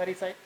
हमारी side.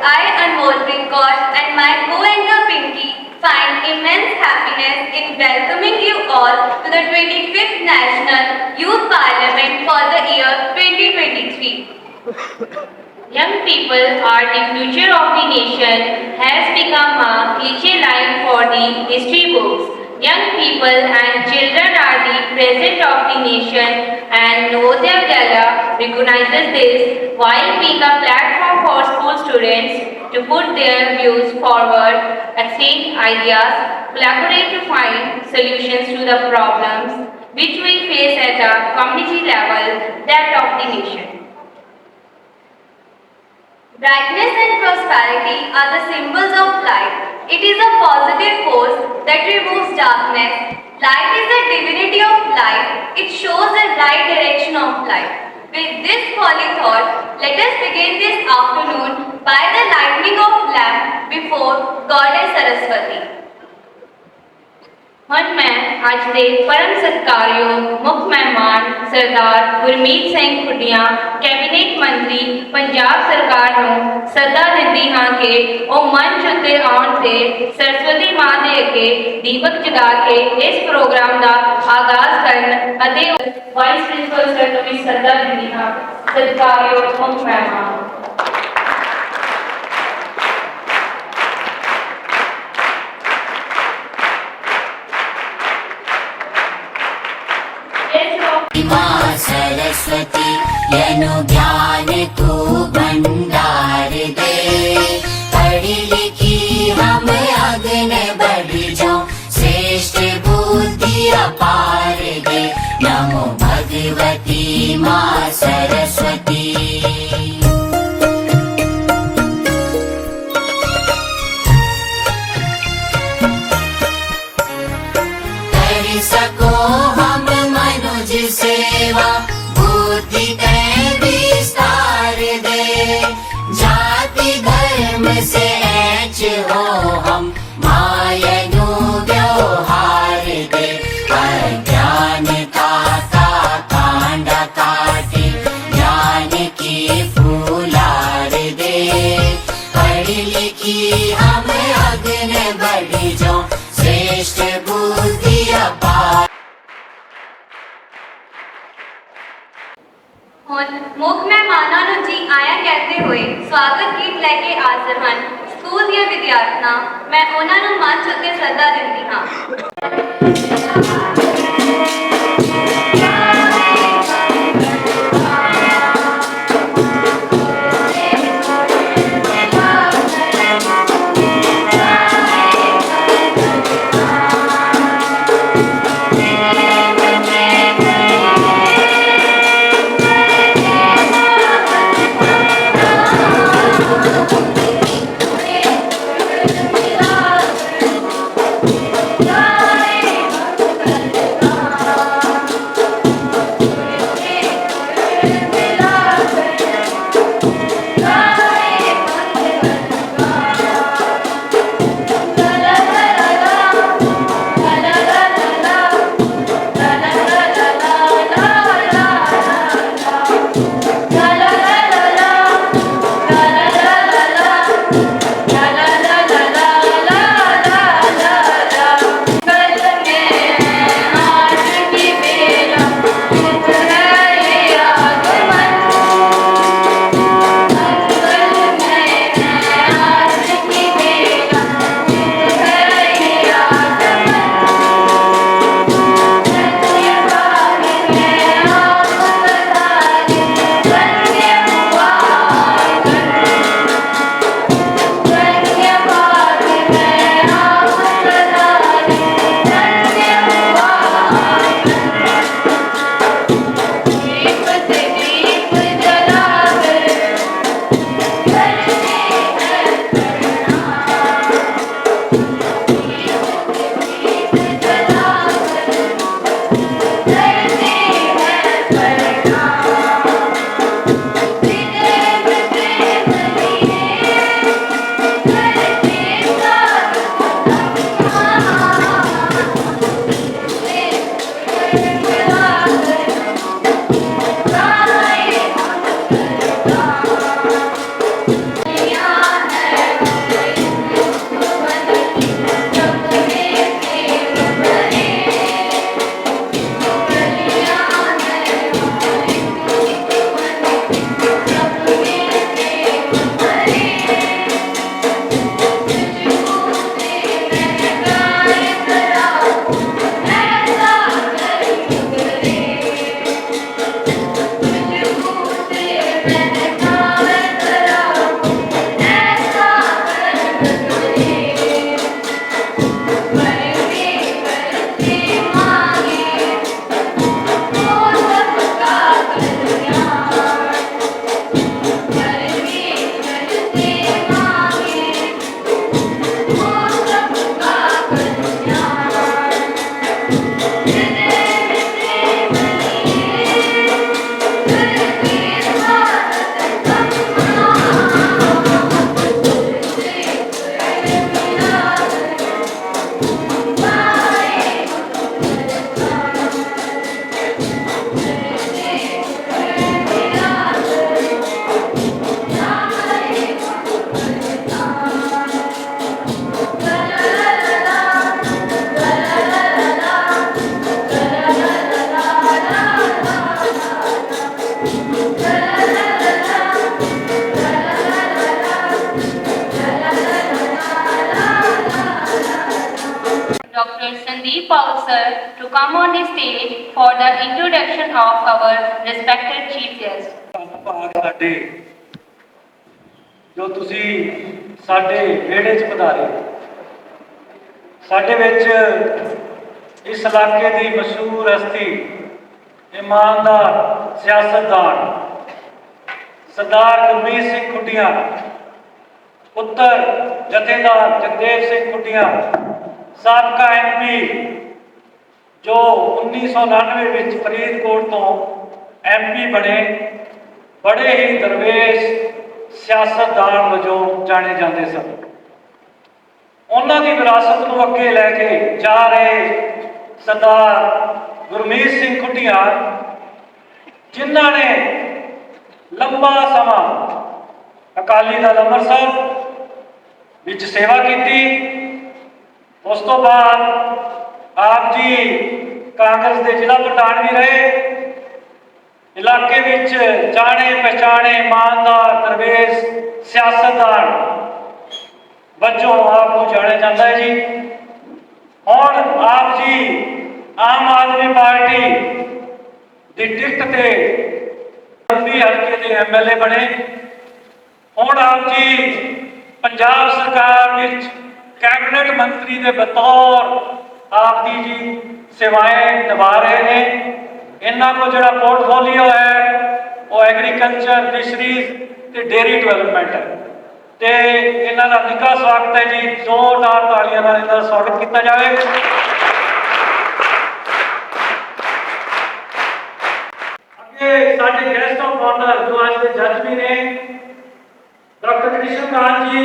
I, Anmol Brinkor, and my co-anchor Pinky find immense happiness in welcoming you all to the 25th National Youth Parliament for the year 2023. Young people are the future of the nation has become a cliche line for the history books. Young people and children are the present of the nation, and Navodaya Vidyalaya recognizes this while being a platform for school students to put their views forward, exchange ideas, collaborate to find solutions to the problems which we face at a community level, that of the nation. Brightness and prosperity are the symbols of light. It is a positive force that removes darkness. Light is the divinity of life. It shows the right direction of life. With this holy thought, let us begin this afternoon by the lighting of lamp before Goddess Saraswati. ਹੁਣ ਮੈਂ ਅੱਜ ਦੇ ਪਰਮ ਸਤਿਕਾਰਯੋਗ ਮੁੱਖ ਮਹਿਮਾਨ ਸਰਦਾਰ ਗੁਰਮੀਤ ਸਿੰਘ ਖੁੱਡੀਆਂ cabinet ਮੰਤਰੀ ਪੰਜਾਬ ਸਰਕਾਰ ਨੂੰ ਸੱਦਾ ਦਿੰਦੀ ਹਾਂ ਕਿ ਉਹ ਮੰਚ ਉੱਤੇ ਆਉਣ ਤੇ ਸਰਸਵਤੀ ਮਾਂ ਦੇ ਅੱਗੇ ਦੀਪਕ ਜਗਾ ਕੇ ਇਸ ਪ੍ਰੋਗਰਾਮ ਦਾ ਆਗਾਜ਼ ਕਰਨ ਅਤੇ ਵਾਈਸ ਪ੍ਰਿੰਸੀਪਲ ਸਰ ਨੂੰ ਵੀ ਸੱਦਾ ਦਿੰਦੀ ਹਾਂ। ਸਤਿਕਾਰਯੋਗ ਮੁੱਖ ਮਹਿਮਾਨ। माँ सरस्वती यनु ज्ञान तू भंडार दे, पढ़ी लिखी हम आगे बढ़ जाऊं, श्रेष्ठ बुद्धि अपार दे, नमो भगवती माँ सरस्वती। कर सको हम मनुज सेवा, बुद्धि दे विस्तार दे, जाति धर्म से ऐच हो हम, मायनु व्यवहार दे, अज्ञानता का कांडा काटे, ज्ञान की फूलार दे, पढ़ी लिखी हम आगे बढ़ जाऊं, श्रेष्ठ बुद्धि अपार। ਹੁਣ ਮੁੱਖ ਮਹਿਮਾਨਾਂ ਨੂੰ ਜੀ ਆਇਆਂ ਕਹਿੰਦੇ ਹੋਏ ਸਵਾਗਤ ਗੀਤ ਲੈ ਕੇ ਹਾਜ਼ਰ ਹਨ ਸਕੂਲ ਦੀਆਂ ਵਿਦਿਆਰਥਣਾਂ। ਮੈਂ ਉਹਨਾਂ ਨੂੰ ਮੰਚ ਉੱਤੇ ਸੱਦਾ ਦਿੰਦੀ ਹਾਂ। Dr. Sandeep Paul sir to come on the stage for the introduction of our respected chief guest. ਭਾਗ ਸਾਡੇ ਜੋ ਤੁਸੀਂ ਸਾਡੇ ਵਿਹੜੇ 'ਚ ਪਧਾਰੇ ਸਾਡੇ ਵਿੱਚ ਇਸ ਇਲਾਕੇ ਦੀ ਮਸ਼ਹੂਰ ਹਸਤੀ ਇਮਾਨਦਾਰ ਸਿਆਸਤਦਾਨ ਸਰਦਾਰ ਗੁਰਮੀਤ ਸਿੰਘ ਖੁੱਡੀਆਂ ਪੁੱਤਰ ਜਥੇਦਾਰ ਜਗਦੇਵ ਸਿੰਘ ਖੁੱਡੀਆਂ ਸਾਬਕਾ MP ਜੋ 1999 ਵਿੱਚ ਫਰੀਦਕੋਟ ਤੋਂ MP ਬਣੇ ਬੜੇ ਹੀ ਦਰਵੇਸ਼ ਸਿਆਸਤਦਾਨ ਵਜੋਂ ਜਾਣੇ ਜਾਂਦੇ ਸਨ। ਉਹਨਾਂ ਦੀ ਵਿਰਾਸਤ ਨੂੰ ਅੱਗੇ ਲੈ ਕੇ ਜਾ ਰਹੇ ਸਰਦਾਰ ਗੁਰਮੀਤ ਸਿੰਘ ਖੁੱਡੀਆਂ ਜਿਨ੍ਹਾਂ ਨੇ ਲੰਬਾ ਸਮਾਂ ਅਕਾਲੀ ਦਲ ਅੰਮ੍ਰਿਤਸਰ ਵਿੱਚ ਸੇਵਾ ਕੀਤੀ। ਉਸ ਤੋਂ ਬਾਅਦ ਆਪ ਜੀ ਕਾਂਗਰਸ ਦੇ ਜ਼ਿਲ੍ਹਾ ਪ੍ਰਧਾਨ ਵੀ ਰਹੇ। ਇਲਾਕੇ ਵਿੱਚ ਜਾਣੇ ਪਛਾਣੇ ਇਮਾਨਦਾਰ ਦਰਵੇਸ਼ ਸਿਆਸਤਦਾਨ ਵਜੋਂ ਆਪ ਨੂੰ ਜਾਣਿਆ ਜਾਂਦਾ ਹੈ ਜੀ। ਹੁਣ ਆਪ ਜੀ ਆਮ ਆਦਮੀ ਪਾਰਟੀ ਦੀ ਟਿਕਟ ਤੇ ਬੰਬੀ ਹਲਕੇ ਦੇ MLA ਬਣੇ। ਹੁਣ ਆਪ ਜੀ ਪੰਜਾਬ ਸਰਕਾਰ ਵਿੱਚ ਕੈਬਨਿਟ ਮੰਤਰੀ ਦੇ ਬਤੌਰ ਆਪ ਜੀ ਸੇਵਾएं ਨਿਭਾ ਰਹੇ ਨੇ। ਇਹਨਾਂ ਕੋਲ ਜਿਹੜਾ ਪੋਰਟਫੋਲੀਓ ਹੈ ਉਹ ਐਗਰੀਕਲਚਰ ਫਿਸ਼ਰੀਜ਼ ਤੇ ਡੇਅਰੀ ਡਿਵੈਲਪਮੈਂਟ ਹੈ ਤੇ ਇਹਨਾਂ ਦਾ ਨਿੱਘਾ ਸਵਾਗਤ ਹੈ ਜੀ। ਜ਼ੋਰਦਾਰ ਤਾਲੀਆਂ ਨਾਲ ਇਹਨਾਂ ਦਾ ਸਵਾਗਤ ਕੀਤਾ ਜਾਵੇ। ਅੱਗੇ ਸਾਡੇ ਗੈਸਟ ਆਫ ਆਨਰ ਜੋ ਅੱਜ ਦੇ ਜੱਜ ਵੀ ਨੇ ਡਾਕਟਰ ਕ੍ਰਿਸ਼ਨ ਕਾਂਤ ਜੀ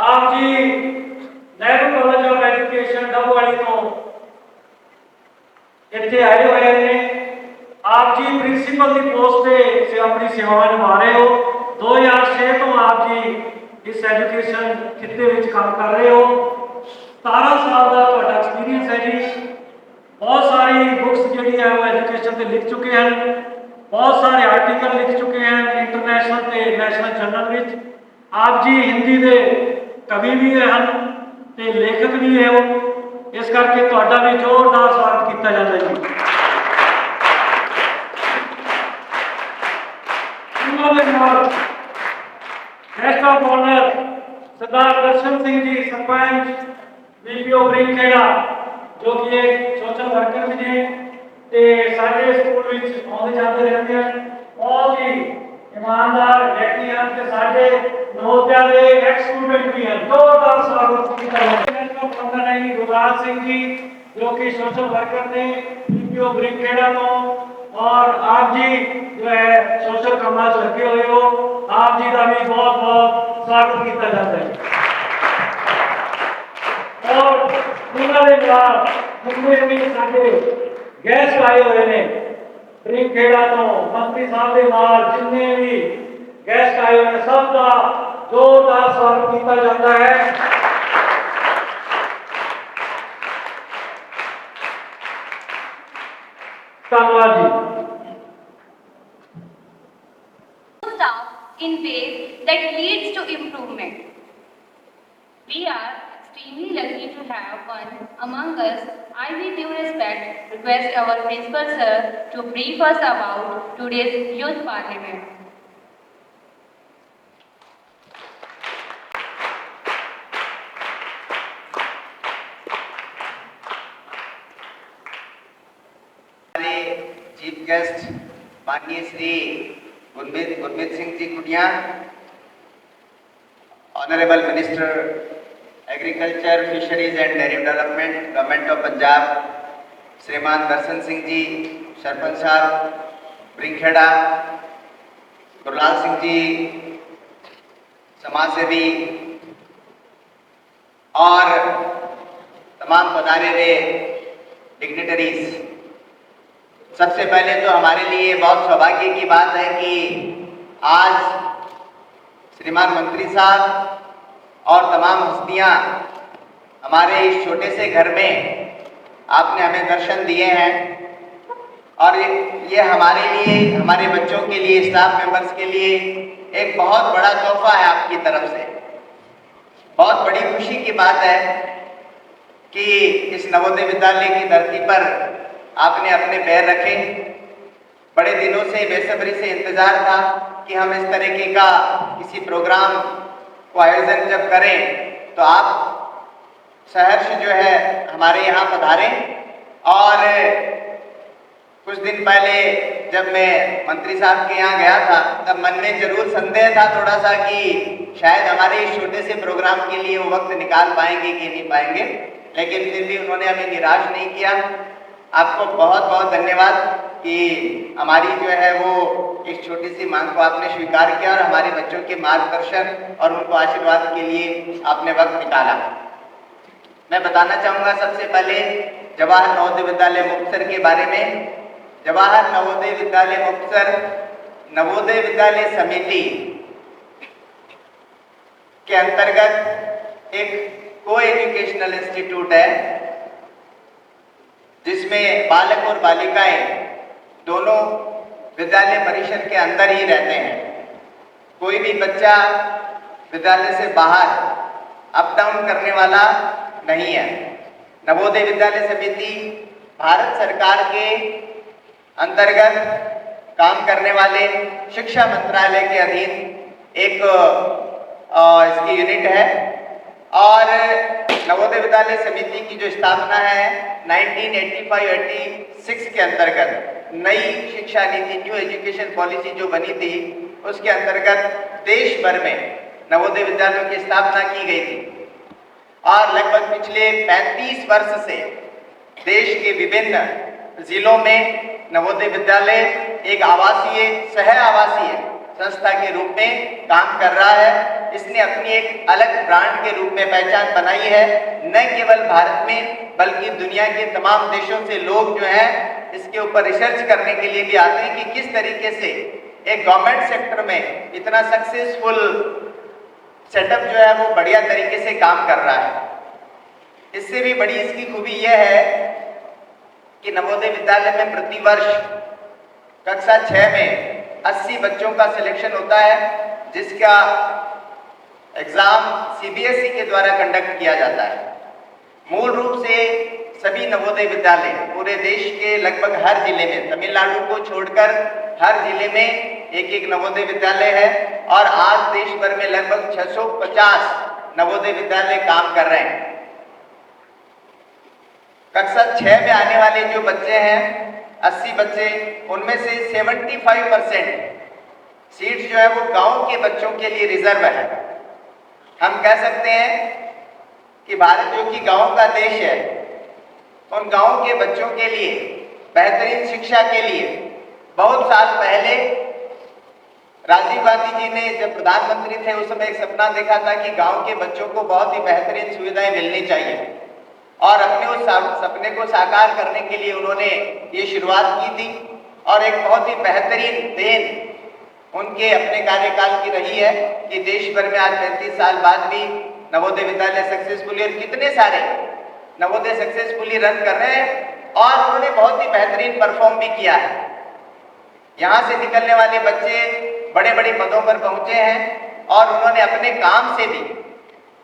ਆਪ ਜੀ Nehru college of education Dabwali ਤੋਂ ਇੱਥੇ ਆਏ ਹੋਏ ਨੇ। ਆਪ ਜੀ ਪ੍ਰਿੰਸੀਪਲ ਦੀ ਪੋਸਟ ਤੇ ਆਪਣੀ ਸੇਵਾਵਾਂ ਨਿਭਾ ਰਹੇ ਹੋ। 2006 ਤੋਂ ਆਪ ਜੀ ਇਸ ਐਜੂਕੇਸ਼ਨ ਖਿੱਤੇ ਵਿੱਚ ਕੰਮ ਕਰ ਰਹੇ ਹੋ। 17 ਸਾਲ ਦਾ ਤੁਹਾਡਾ ਐਕਸਪੀਰੀਅੰਸ ਹੈ ਜੀ। ਬਹੁਤ ਸਾਰੀ ਬੁੱਕਸ ਜਿਹੜੀ ਹੈ ਉਹ ਐਜੂਕੇਸ਼ਨ ਤੇ ਲਿਖ ਚੁੱਕੇ ਹਨ। ਬਹੁਤ ਸਾਰੇ ਆਰਟੀਕਲ ਲਿਖ ਚੁੱਕੇ ਹਨ ਇੰਟਰਨੈਸ਼ਨਲ ਤੇ ਨੈਸ਼ਨਲ ਜਰਨਲ ਵਿੱਚ। ਆਪ ਜੀ ਹਿੰਦੀ ਦੇ ਕਵੀ ਵੀ ਹਨ ਤੇ ਲੇਖਕ ਵੀ ਹੈ ਉਹ। ਇਸ ਕਰਕੇ ਤੁਹਾਡਾ ਵੀ ਜ਼ੋਰਦਾਰ ਸਵਾਗਤ ਕੀਤਾ ਜਾਂਦਾ ਜੀ। ਉਹਨਾਂ ਦੇ ਨਾਲ guest of honour Sardar Darshan Singh ji sarpanch BPO ਬ੍ਰਿੰਖੇੜਾ ਜੋ ਕਿ ਇੱਕ ਸੋਸ਼ਲ ਵਰਕਰ ਵੀ ਨੇ ਤੇ ਸਾਡੇ ਸਕੂਲ ਵਿੱਚ ਆਉਂਦੇ ਜਾਂਦੇ ਰਹਿੰਦੇ ਹਨ। ਬਹੁਤ ਹੀ ਇਮਾਨਦਾਰ ਵਿਅਕਤੀ ਹਨ ਤੇ ਸਾਡੇ ਨਵੋਦਿਆ ਦੇ ਐਕਸ ਸਟੂਡੈਂਟ ਵੀ ਹਨ। ਜ਼ੋਰਦਾਰ ਸਵਾਗਤ ਕੀਤਾ ਜਾਂਦਾ ਹੈ। ਗੁਰਦਾਸ ਸਿੰਘ ਜੀ जो कि सोशल वर्कर ने BPO बरिखेड़ा ਤੋਂ और आप जी जो है सोशल कामां च लगे हुए हो आप जी का भी बहुत बहुत स्वागत किया जाता है। और उन्होंने ਨਾਲ मुंबई भी साडे गैस्ट आए हुए ने बरिखेड़ा ਤੋਂ मंत्री साहब ਦੇ ਨਾਲ जिन्ने भी गैस्ट आए हुए सब का जोरदार स्वागत किया जाता है। Staff in ways that leads to improvement. We are extremely lucky to have one among us. I with due respect request our principal sir to brief us about today's youth parliament. Chief guest माननीय Shri Gurmeet Singh ji Khudian, honourable minister agriculture fisheries and dairy development government of Punjab, श्रीमान दर्शन सिंह जी सरपंच साहब बरिखेड़ा, गुरलाल सिंह जी समाज सेवी और तमाम पधारे हुए dignitaries. सबसे पहले तो हमारे लिए बहुत सौभाग्य की बात है कि आज श्रीमान मंत्री साहब और तमाम हस्तियां हमारे इस छोटे से घर में आपने हमें दर्शन दिए हैं और ये हमारे लिए, हमारे बच्चों के लिए, स्टाफ मेंबर्स के लिए एक बहुत बड़ा तोहफा है आपकी तरफ से। बहुत बड़ी खुशी की बात है कि इस नवोदय विद्यालय की धरती पर आपने अपने पैर रखे। बड़े दिनों से बेसब्री से इंतजार था कि हम इस तरीके का किसी प्रोग्राम को आयोजन जब करें तो आप सहर्ष जो है हमारे यहाँ पधारें। और कुछ दिन पहले जब मैं मंत्री साहब के यहाँ गया था तब मन में जरूर संदेह था थोड़ा सा कि शायद हमारे इस छोटे से प्रोग्राम के लिए वो वक्त निकाल पाएंगे कि नहीं पाएंगे, लेकिन फिर भी उन्होंने हमें निराश नहीं किया। आपको बहुत बहुत धन्यवाद कि हमारी जो है वो इस छोटी सी मांग को आपने स्वीकार किया और हमारे बच्चों के मार्गदर्शन और उनको आशीर्वाद के लिए आपने वक्त निकाला। मैं बताना चाहूँगा सबसे पहले जवाहर नवोदय विद्यालय मुक्तसर के बारे में। जवाहर नवोदय विद्यालय मुक्तसर नवोदय विद्यालय समिति के अंतर्गत एक को एजुकेशनल इंस्टीट्यूट है जिसमें बालक और बालिकाएं दोनों विद्यालय परिसर के अंदर ही रहते हैं। कोई भी बच्चा विद्यालय से बाहर अप डाउन करने वाला नहीं है। नवोदय विद्यालय समिति भारत सरकार के अंतर्गत काम करने वाले शिक्षा मंत्रालय के अधीन एक इसकी यूनिट है। और नवोदय विद्यालय समिति की जो स्थापना है 1985-86 के अंतर्गत नई शिक्षा नीति न्यू एजुकेशन पॉलिसी जो बनी थी उसके अंतर्गत देश भर में नवोदय विद्यालयों की स्थापना की गई थी। और लगभग पिछले 35 वर्ष से देश के विभिन्न जिलों में नवोदय विद्यालय एक आवासीय सह आवासीय संस्था के रूप में काम कर रहा है। इसने अपनी एक अलग ब्रांड के रूप में पहचान बनाई है। न केवल भारत में बल्कि दुनिया के तमाम देशों से लोग जो हैं इसके ऊपर रिसर्च करने के लिए भी आते हैं कि किस तरीके से एक गवर्नमेंट सेक्टर में इतना सक्सेसफुल सेटअप जो है वो बढ़िया तरीके से काम कर रहा है। इससे भी बड़ी इसकी खूबी यह है कि नवोदय विद्यालय में प्रतिवर्ष कक्षा 6 में 80 बच्चों का सिलेक्शन होता है जिसका एग्जाम सीबीएसई के द्वारा कंडक्ट किया जाता है। मूल रूप से सभी नवोदय विद्यालय पूरे देश के लगभग हर जिले में, तमिलनाडु को छोड़कर हर जिले में एक नवोदय विद्यालय है। और आज देश भर में लगभग 650 नवोदय विद्यालय काम कर रहे हैं। कक्षा 6 में आने वाले जो बच्चे हैं 80 बच्चे, उनमें से 75% सीट्स जो है वो गांव के बच्चों के लिए रिजर्व है। हम कह सकते हैं कि भारत जो कि गांव का देश है, उन गांव के बच्चों के लिए बेहतरीन शिक्षा के लिए बहुत साल पहले राजीव गांधी जी ने जब प्रधानमंत्री थे उस समय एक सपना देखा था कि गांव के बच्चों को बहुत ही बेहतरीन सुविधाएं मिलनी चाहिए। और अपने उस सपने को साकार करने के लिए उन्होंने ये शुरुआत की थी। और एक बहुत ही बेहतरीन देन उनके अपने कार्यकाल की रही है कि देश भर में आज 35 साल बाद भी नवोदय विद्यालय सक्सेसफुली और कितने सारे नवोदय सक्सेसफुली रन कर रहे हैं। और उन्होंने बहुत ही बेहतरीन परफॉर्म भी किया है। यहाँ से निकलने वाले बच्चे बड़े बड़े पदों पर पहुंचे हैं और उन्होंने अपने काम से भी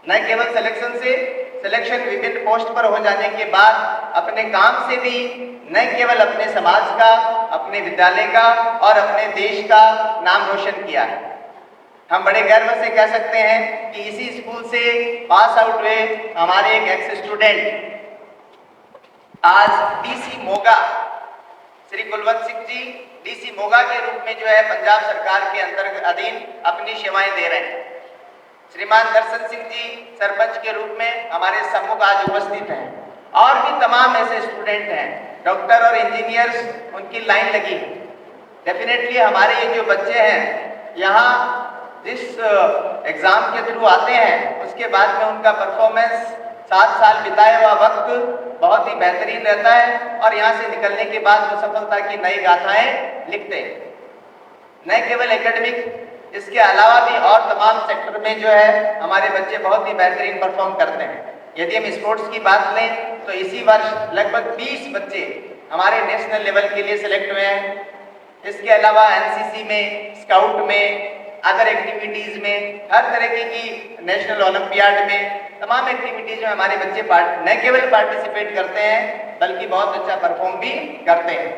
न केवल सिलेक्शन विभिन्न पोस्ट पर हो जाने के बाद अपने काम से भी न केवल अपने समाज का, अपने विद्यालय का और अपने देश का नाम रोशन किया है। हम बड़े गर्व से कह सकते हैं कि इसी स्कूल से पास आउट हुए हमारे एक एक्स स्टूडेंट आज डीसी मोगा श्री कुलवंत सिंह जी डीसी मोगा के रूप में जो है पंजाब सरकार के अंतर्गत अधीन अपनी सेवाएं दे रहे हैं। श्रीमान दर्शन सिंह जी सरपंच के रूप में हमारे सम्मुख आज उपस्थित हैं। और भी तमाम ऐसे स्टूडेंट हैं, डॉक्टर और इंजीनियर्स उनकी लाइन लगी। डेफिनेटली हमारे ये जो बच्चे हैं यहाँ जिस एग्जाम के थ्रू आते हैं उसके बाद में उनका परफॉर्मेंस 7 साल बिताया हुआ वक्त बहुत ही बेहतरीन रहता है। और यहाँ से निकलने के बाद वो सफलता की नई गाथाएं लिखते हैं। न केवल एकेडमिक, इसके अलावा भी और तमाम सेक्टर में जो है हमारे बच्चे बहुत ही बेहतरीन परफॉर्म करते हैं। यदि हम स्पोर्ट्स की बात लें तो इसी वर्ष लगभग 20 बच्चे हमारे नेशनल लेवल के लिए सिलेक्ट हुए हैं। इसके अलावा एनसीसी में, स्काउट में अदर एक्टिविटीज़ में, हर तरीके की नेशनल ओलंपियाड में, तमाम एक्टिविटीज़ में हमारे बच्चे न केवल पार्टिसिपेट करते हैं बल्कि बहुत अच्छा परफॉर्म भी करते हैं।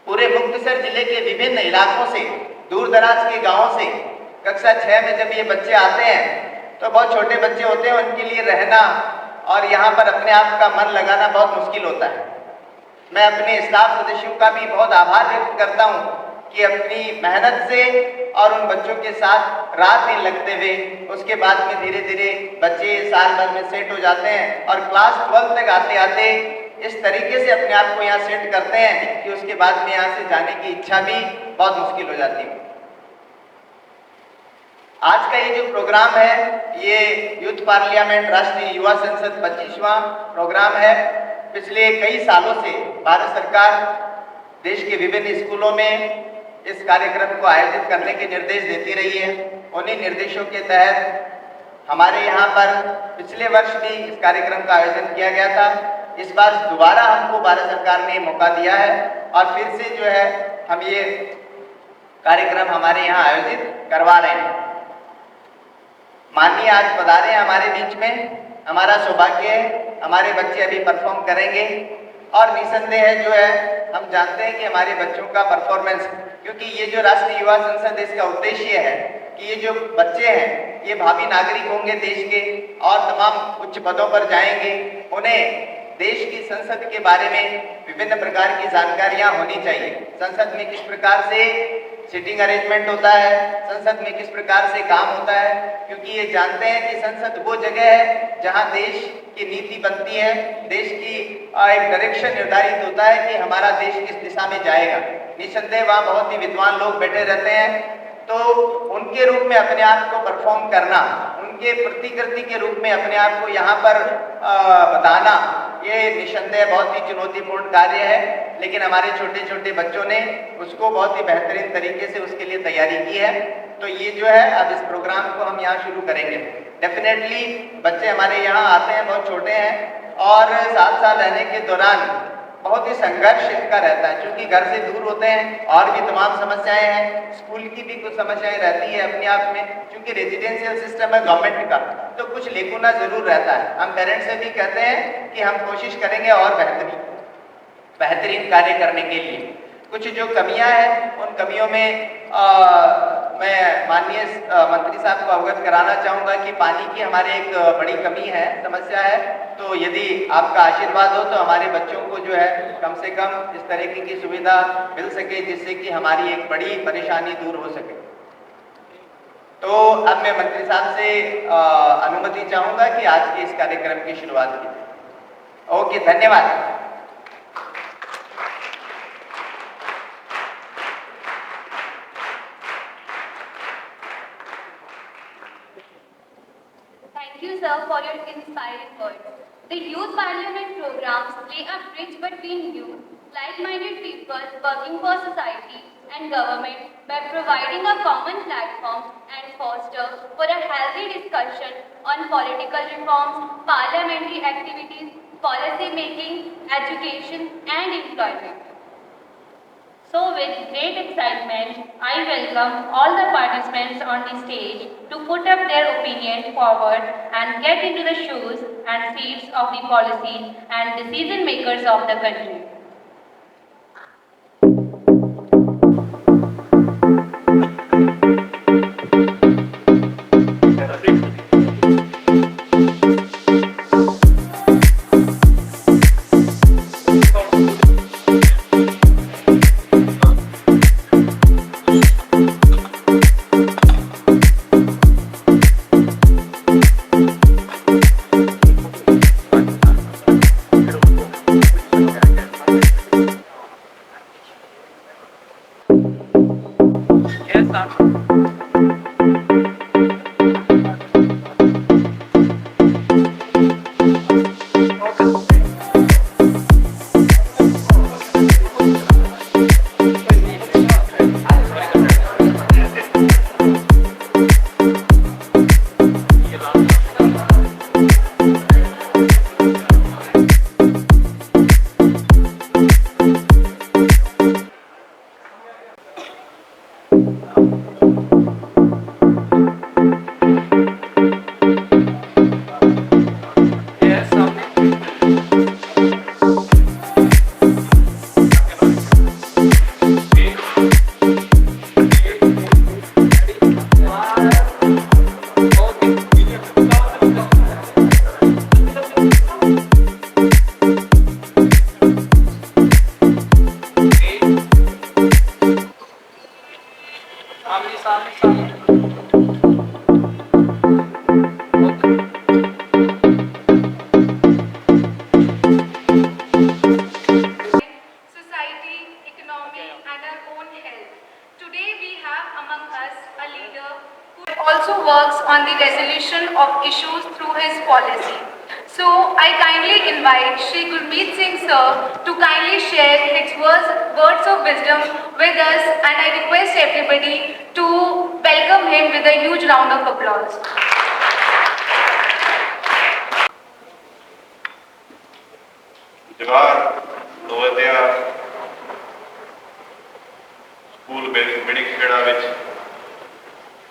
पूरे मुक्तसर जिले के विभिन्न इलाकों से, दूर दराज के गाँवों से कक्षा 6 में जब ये बच्चे आते हैं तो बहुत छोटे बच्चे होते हैं, उनके लिए रहना और यहाँ पर अपने आप का मन लगाना बहुत मुश्किल होता है। मैं अपने स्टाफ सदस्यों का भी बहुत आभार व्यक्त करता हूँ कि अपनी मेहनत से और उन बच्चों के साथ रात दिन लगते हुए उसके बाद में धीरे धीरे बच्चे साल भर में सेट हो जाते हैं और क्लास 12 तक आते आते इस तरीके से अपने आप को यहाँ सेट करते हैं कि उसके बाद में यहाँ से जाने की इच्छा भी बहुत मुश्किल हो जाती है। आज का ये जो प्रोग्राम है ये यूथ पार्लियामेंट राष्ट्रीय युवा संसद 25वां प्रोग्राम है। पिछले कई सालों से भारत सरकार देश के विभिन्न स्कूलों में इस कार्यक्रम को आयोजित करने के निर्देश देती रही है। उन्हीं निर्देशों के तहत हमारे यहाँ पर पिछले वर्ष भी इस कार्यक्रम का आयोजन किया गया था। इस बार दोबारा हमको भारत सरकार ने मौका दिया है और फिर से जो है हम ये कार्यक्रम हमारे यहाँ आयोजित करवा रहे हैं। माननीय आज पधारे हैं हमारे बीच में, हमारा सौभाग्य है। हमारे बच्चे अभी परफॉर्म करेंगे और निसंदेह जो है हम जानते हैं कि हमारे बच्चों का परफॉर्मेंस, क्योंकि ये जो राष्ट्रीय युवा संसद इसका उद्देश्य है कि ये जो बच्चे हैं ये भावी नागरिक होंगे देश के और तमाम उच्च पदों पर जाएंगे। उन्हें देश की संसद के बारे में विभिन्न प्रकार की जानकारियां होनी चाहिए। संसद में किस प्रकार से सिटिंग अरेंजमेंट होता है, संसद में किस प्रकार से काम होता है, क्योंकि ये जानते हैं कि संसद वो जगह है जहां देश की नीति बनती है, देश की एक डायरेक्शन निर्धारित होता है कि हमारा देश किस दिशा में जाएगा। निसंदेह वहाँ बहुत ही विद्वान लोग बैठे रहते हैं, तो उनके रूप में अपने आप को परफॉर्म करना, उनके प्रतिकृति के रूप में अपने आप को यहाँ पर बताना, ये निसंदेह बहुत ही चुनौतीपूर्ण कार्य है। लेकिन हमारे छोटे छोटे बच्चों ने उसको बहुत ही बेहतरीन तरीके से उसके लिए तैयारी की है। तो ये जो है अब इस प्रोग्राम को हम यहाँ शुरू करेंगे। डेफिनेटली बच्चे हमारे यहाँ आते हैं, बहुत छोटे हैं और 7 साल रहने के दौरान बहुत ही संघर्ष इनका रहता है, क्योंकि घर से दूर होते हैं और भी तमाम समस्याएं हैं। स्कूल की भी कुछ समस्याएं रहती है अपने आप में, क्योंकि रेजिडेंशियल सिस्टम है गवर्नमेंट का, तो कुछ लेकुना जरूर रहता है। हम पेरेंट्स से भी कहते हैं कि हम कोशिश करेंगे और बेहतरीन कार्य करने के लिए। कुछ जो कमियां हैं उन कमियों में मैं माननीय मंत्री साहब को अवगत कराना चाहूँगा कि पानी की हमारे एक बड़ी कमी है, समस्या है। तो यदि आपका आशीर्वाद हो तो हमारे बच्चों को जो है कम से कम इस तरीके की सुविधा मिल सके जिससे कि हमारी एक बड़ी परेशानी दूर हो सके। तो अब मैं मंत्री साहब से अनुमति चाहूँगा कि आज के इस कार्यक्रम की शुरुआत की। ओके, धन्यवाद। Thank you, sir, for your inspiring words. The Youth Parliament programs lay a bridge between youth, like-minded people working for society and government by providing a common platform and foster for a healthy discussion on political reforms, parliamentary activities, policy making, education and employment. So with great excitement, I welcome all the participants on the stage to put up their opinion forward and get into the shoes and seats of the policy and decision makers of the country. works on the resolution of issues through his policy. So I kindly invite Shri Gurmeet Singh sir to kindly share his words of wisdom with us, and I request everybody to welcome him with a huge round of applause. Jawahar Navodaya school Biring Khera ਵਿੱਚ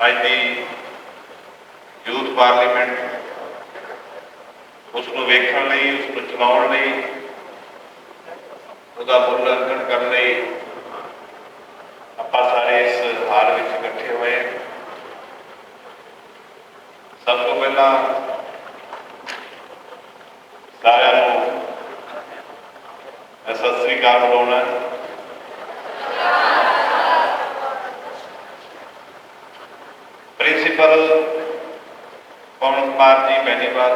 ਅੱਜ ਦੀ youth parliament ਉਸ ਨੂੰ ਵੇਖਣ ਲਈ, ਉਸ ਨੂੰ ਚਲਾਉਣ ਲਈ, ਉਹਦਾ ਮੁਲਾਂਕਣ ਕਰਨ ਲਈ ਆਪਾਂ ਸਾਰੇ ਇਸ ਹਾਲ ਵਿੱਚ ਇਕੱਠੇ ਹੋਏ ਹਾਂ। ਸਭ ਤੋਂ ਪਹਿਲਾਂ ਸਾਰਿਆਂ ਨੂੰ ਸਤਿ ਸ੍ਰੀ ਅਕਾਲ ਬੁਲਾਉਣਾ। ਪ੍ਰਿੰਸੀਪਲ ਪਵਨ ਕੁਮਾਰ ਜੀ ਬੈਨੀਵਾਲ,